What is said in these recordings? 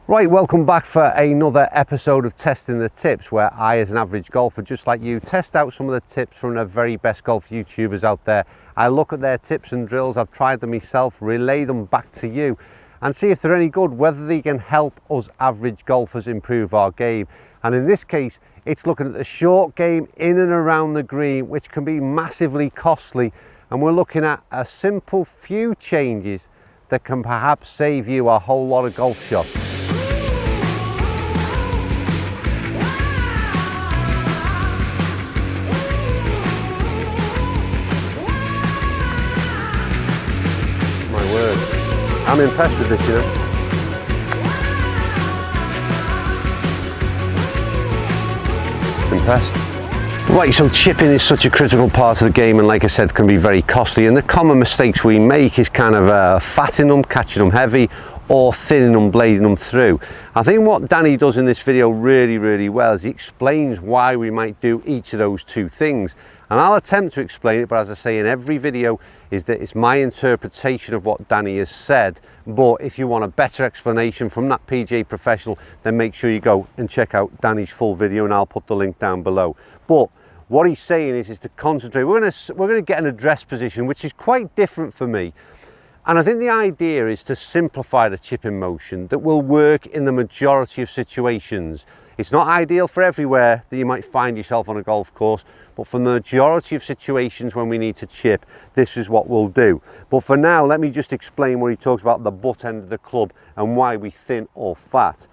Right, welcome back for another episode of Testing the Tips, where I, as an average golfer just like you, test out some of the tips from the very best golf YouTubers out there. I look at their tips and drills, I've tried them myself, relay them back to you and see if they're any good, whether they can help us average golfers improve our game. And in this case, it's looking at the short game in and around the green, which can be massively costly, and we're looking at a simple few changes that can perhaps save you a whole lot of golf shots. I'm impressed with this, you know. Impressed. Right, so chipping is such a critical part of the game, and like I said, can be very costly. And the common mistakes we make is kind of fatting them, catching them heavy, or thinning them, blading them through. I think what Danny does in this video really well is he explains why we might do each of those two things. And I'll attempt to explain it, but as I say in every video, is that it's my interpretation of what Danny has said. But if you want a better explanation from that PGA professional, then make sure you go and check out Danny's full video, and I'll put the link down below. But what he's saying is to concentrate. We're going to get an address position, which is quite different for me. And I think the idea is to simplify the chipping motion that will work in the majority of situations. It's not ideal for everywhere that you might find yourself on a golf course, but for the majority of situations when we need to chip, this is what we'll do. But for now, let me just explain what he talks about the butt end of the club and why we thin or fat.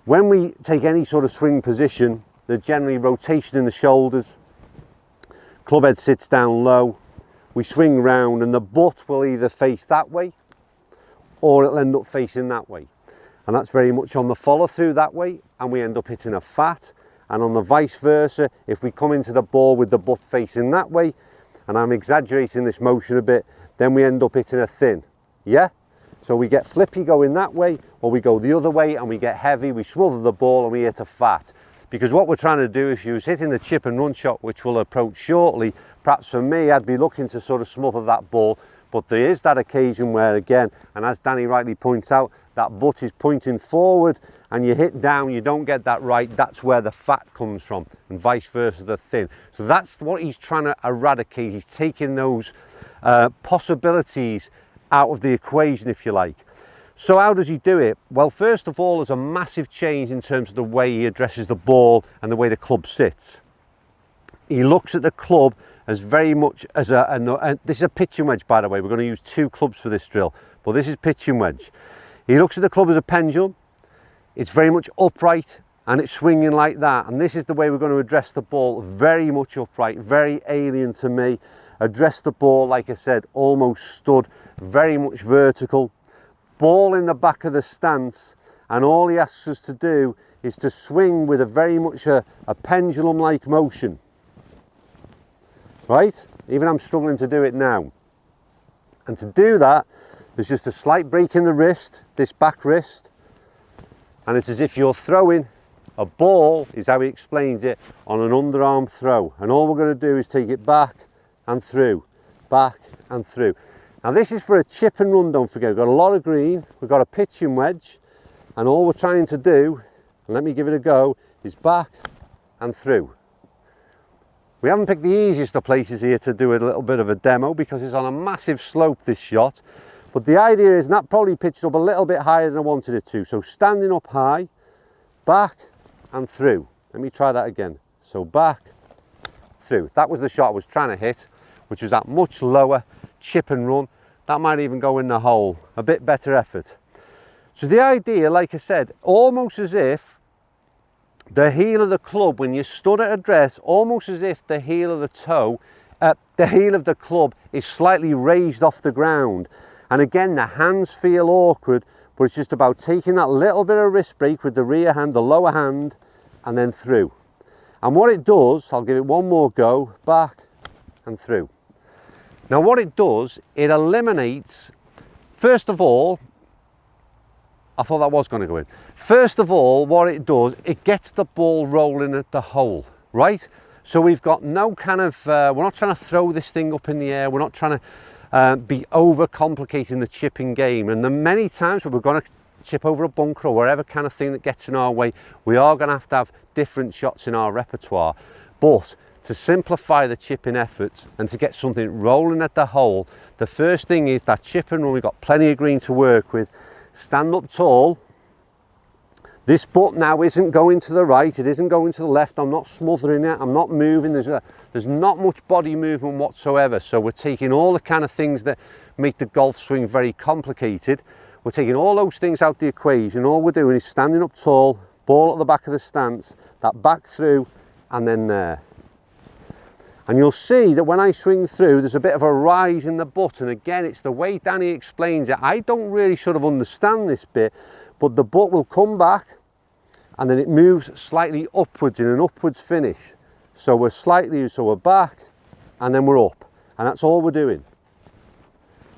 When we take any sort of swing position, there's generally rotation in the shoulders, club head sits down low, we swing round, and the butt will either face that way or it'll end up facing that way. And that's very much on the follow through that way, and we end up hitting a fat. And on the vice versa, if we come into the ball with the butt facing that way, and I'm exaggerating this motion a bit, then we end up hitting a thin. Yeah? So we get flippy going that way, or we go the other way and we get heavy, we smother the ball and we hit a fat. Because what we're trying to do, if you was hitting the chip and run shot, which we'll approach shortly, perhaps for me, I'd be looking to sort of smother that ball. But there is that occasion where, again, and as Danny rightly points out, that butt is pointing forward and you hit down, you don't get that right, that's where the fat comes from, and vice versa the thin. So that's what he's trying to eradicate. He's taking those possibilities out of the equation, if you like. So how does he do it? Well, first of all, there's a massive change in terms of the way he addresses the ball and the way the club sits. He looks at the club as very much as this is a pitching wedge, by the way. We're going to use two clubs for this drill, but this is pitching wedge. He looks at the club as a pendulum. It's very much upright and it's swinging like that, and this is the way we're going to address the ball, very much upright, very alien to me. Address the ball, like I said, almost stood, very much vertical, ball in the back of the stance, and all he asks us to do is to swing with a very much a pendulum like motion. Right? Even I'm struggling to do it now. And to do that, there's just a slight break in the wrist, this back wrist, and it's as if you're throwing a ball, is how he explains it, on an underarm throw. And all we're going to do is take it back and through, back and through. Now this is for a chip and run, don't forget. We've got a lot of green, we've got a pitching wedge, and all we're trying to do, and let me give it a go, is back and through. We haven't picked the easiest of places here to do a little bit of a demo because it's on a massive slope, this shot. But the idea is, and that probably pitched up a little bit higher than I wanted it to. So standing up high, back and through. Let me try that again. So back, through. That was the shot I was trying to hit, which was that much lower chip and run. That might even go in the hole. A bit better effort. So the idea, like I said, almost as if the heel of the club, when you stood at address, almost as if the heel of the toe, the heel of the club is slightly raised off the ground. And again, the hands feel awkward, but it's just about taking that little bit of wrist break with the rear hand, the lower hand, and then through. And what it does, I'll give it one more go, back and through. Now what it does, it eliminates, first of all, I thought that was going to go in. First of all, what it does, it gets the ball rolling at the hole, right? So we've got no kind of, we're not trying to throw this thing up in the air, we're not trying to be over complicating the chipping game. And the many times where we're going to chip over a bunker or whatever kind of thing that gets in our way, we are going to have different shots in our repertoire. But to simplify the chipping efforts and to get something rolling at the hole, the first thing is that chip and run. We've got plenty of green to work with. Stand up tall. This butt now isn't going to the right, it isn't going to the left. I'm not smothering it, I'm not moving. There's not much body movement whatsoever. So we're taking all the kind of things that make the golf swing very complicated. We're taking all those things out the equation. All we're doing is standing up tall, ball at the back of the stance, that back through, and then there. And you'll see that when I swing through, there's a bit of a rise in the butt. And again, it's the way Danny explains it. I don't really sort of understand this bit, but the butt will come back and then it moves slightly upwards in an upwards finish. So we're back and then we're up. And that's all we're doing.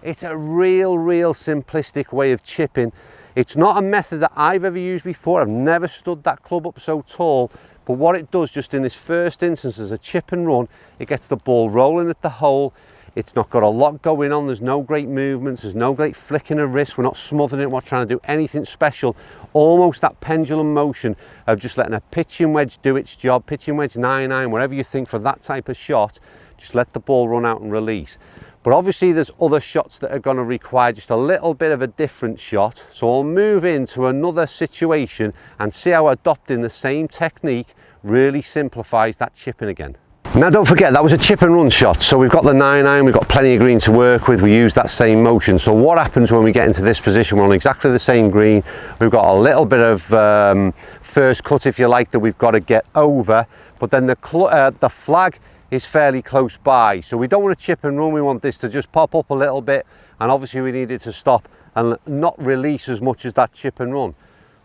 It's a real simplistic way of chipping. It's not a method that I've ever used before. I've never stood that club up so tall. But what it does just in this first instance as a chip and run, it gets the ball rolling at the hole. It's not got a lot going on. There's no great movements. There's no great flicking of wrist. We're not smothering it. We're not trying to do anything special. Almost that pendulum motion of just letting a pitching wedge do its job. Pitching wedge 9-iron, whatever you think for that type of shot. Just let the ball run out and release. But obviously there's other shots that are going to require just a little bit of a different shot. So I'll move into another situation and see how adopting the same technique really simplifies that chipping again. Now don't forget, that was a chip and run shot. So we've got the 9-iron, we've got plenty of green to work with. We use that same motion. So what happens when we get into this position? We're on exactly the same green. We've got a little bit of first cut, if you like, that we've got to get over. But then the flag is fairly close by, so we don't want to chip and run. We want this to just pop up a little bit, and obviously we need it to stop and not release as much as that chip and run.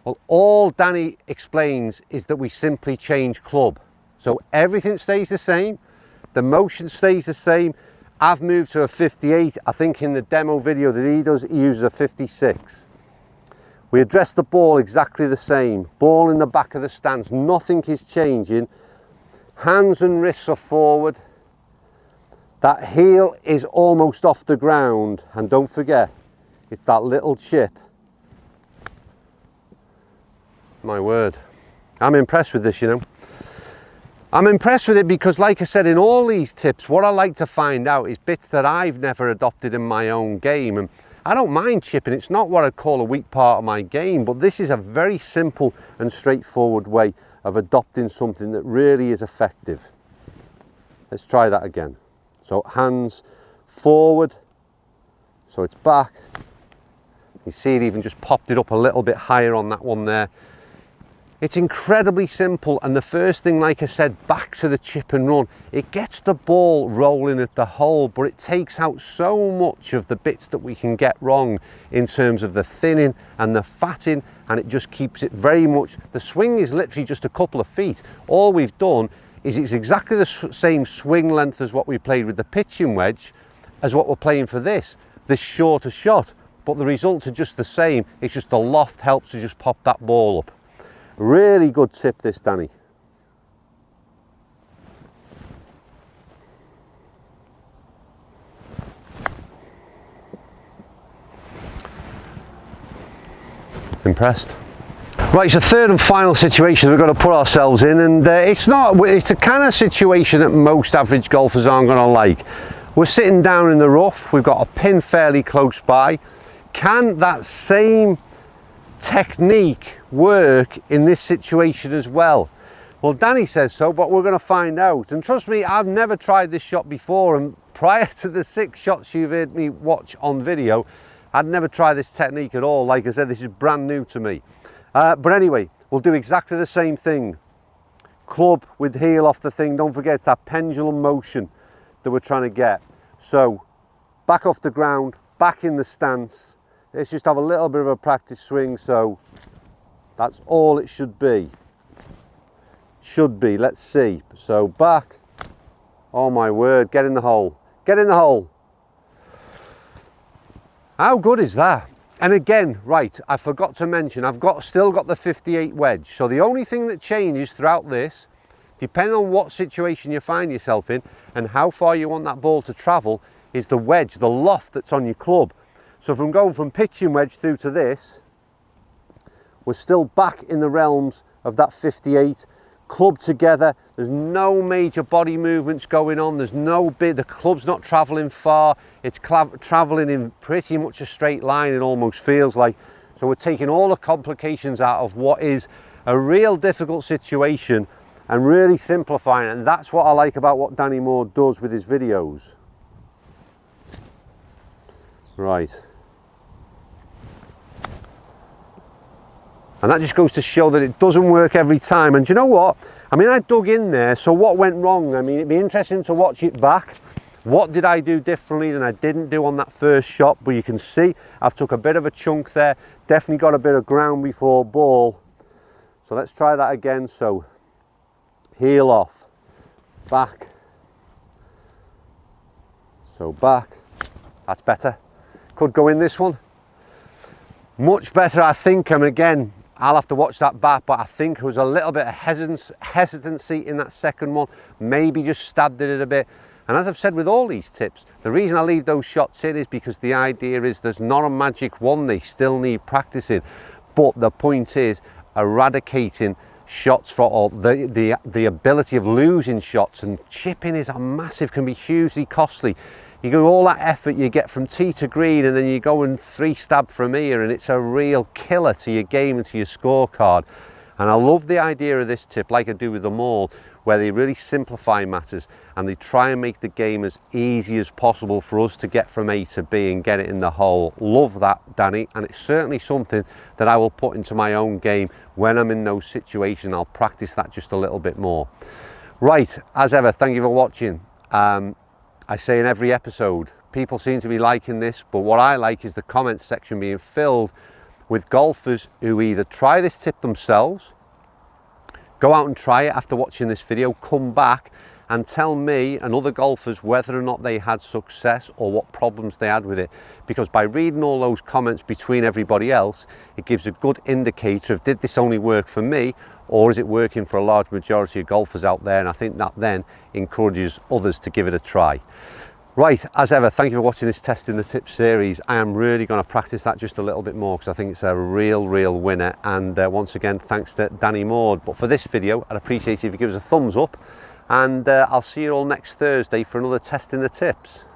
Well, all Danny explains is that we simply change club, so everything stays the same, the motion stays the same. I've moved to a 58. I think in the demo video that he does, he uses a 56. We address the ball exactly the same, ball in the back of the stance, nothing is changing. Hands and wrists are forward. That heel is almost off the ground. And don't forget, it's that little chip. My word. I'm impressed with this, you know. I'm impressed with it because, like I said, in all these tips, what I like to find out is bits that I've never adopted in my own game. And I don't mind chipping. It's not what I'd call a weak part of my game, but this is a very simple and straightforward way of adopting something that really is effective. Let's try that again. So hands forward, so it's back. You see it even just popped it up a little bit higher on that one there. It's incredibly simple, and the first thing, like I said, back to the chip and run. It gets the ball rolling at the hole, but it takes out so much of the bits that we can get wrong in terms of the thinning and the fatting, and it just keeps it very much, the swing is literally just a couple of feet. All we've done is it's exactly the same swing length as what we played with the pitching wedge as what we're playing for this shorter shot, but the results are just the same. It's just the loft helps to just pop that ball up. Really good tip this, Danny. Impressed? Right, it's a third and final situation we've got to put ourselves in, and it's a kind of situation that most average golfers aren't going to like. We're sitting down in the rough, we've got a pin fairly close by. Can that same technique work in this situation as well? Well, Danny says so, but we're going to find out. And trust me, I've never tried this shot before, and prior to the 6 shots you've heard me watch on video, I'd never tried this technique at all. Like I said, this is brand new to me. But anyway, we'll do exactly the same thing. Club with heel off the thing. Don't forget, it's that pendulum motion that we're trying to get. So back off the ground, back in the stance. Let's just have a little bit of a practice swing. So that's all it should be. Let's see. So back. Oh my word, get in the hole. Get in the hole. How good is that? And again, right, I forgot to mention, I've still got the 58 wedge. So the only thing that changes throughout this, depending on what situation you find yourself in and how far you want that ball to travel, is the wedge, the loft that's on your club. So if I'm going from pitching wedge through to this, we're still back in the realms of that 58, club together. There's no major body movements going on. There's no bit, the club's not traveling far. It's traveling in pretty much a straight line, it almost feels like. So we're taking all the complications out of what is a real difficult situation and really simplifying it. And that's what I like about what Danny Moore does with his videos. Right. And that just goes to show that it doesn't work every time. And do you know what? I mean, I dug in there, so what went wrong? I mean, it'd be interesting to watch it back. What did I do differently than I didn't do on that first shot? But you can see I've took a bit of a chunk there, definitely got a bit of ground before ball. So let's try that again. So heel off, back, so back, that's better. Could go in this one. Much better, I think. And again, I'll have to watch that back, but I think there was a little bit of hesitancy in that second one. Maybe just stabbed at it a bit. And as I've said with all these tips, the reason I leave those shots in is because the idea is there's not a magic one, they still need practicing. But the point is eradicating shots for the ability of losing shots, and chipping is a massive, can be hugely costly. You go all that effort you get from tee to green, and then you go and 3 stab from here, and it's a real killer to your game and to your scorecard. And I love the idea of this tip, like I do with them all, where they really simplify matters and they try and make the game as easy as possible for us to get from A to B and get it in the hole. Love that, Danny, and it's certainly something that I will put into my own game when I'm in those situations. I'll practice that just a little bit more. Right, as ever, thank you for watching. I say in every episode, people seem to be liking this, but what I like is the comments section being filled with golfers who either try this tip themselves, go out and try it after watching this video, come back and tell me and other golfers whether or not they had success or what problems they had with it. Because by reading all those comments between everybody else, it gives a good indicator of, did this only work for me, or is it working for a large majority of golfers out there? And I think that then encourages others to give it a try. Right, as ever, thank you for watching this Testing the Tips series. I am really going to practice that just a little bit more because I think it's a real winner. And once again, thanks to Danny Moore. But for this video, I'd appreciate it if you give us a thumbs up, and I'll see you all next Thursday for another Testing the Tips.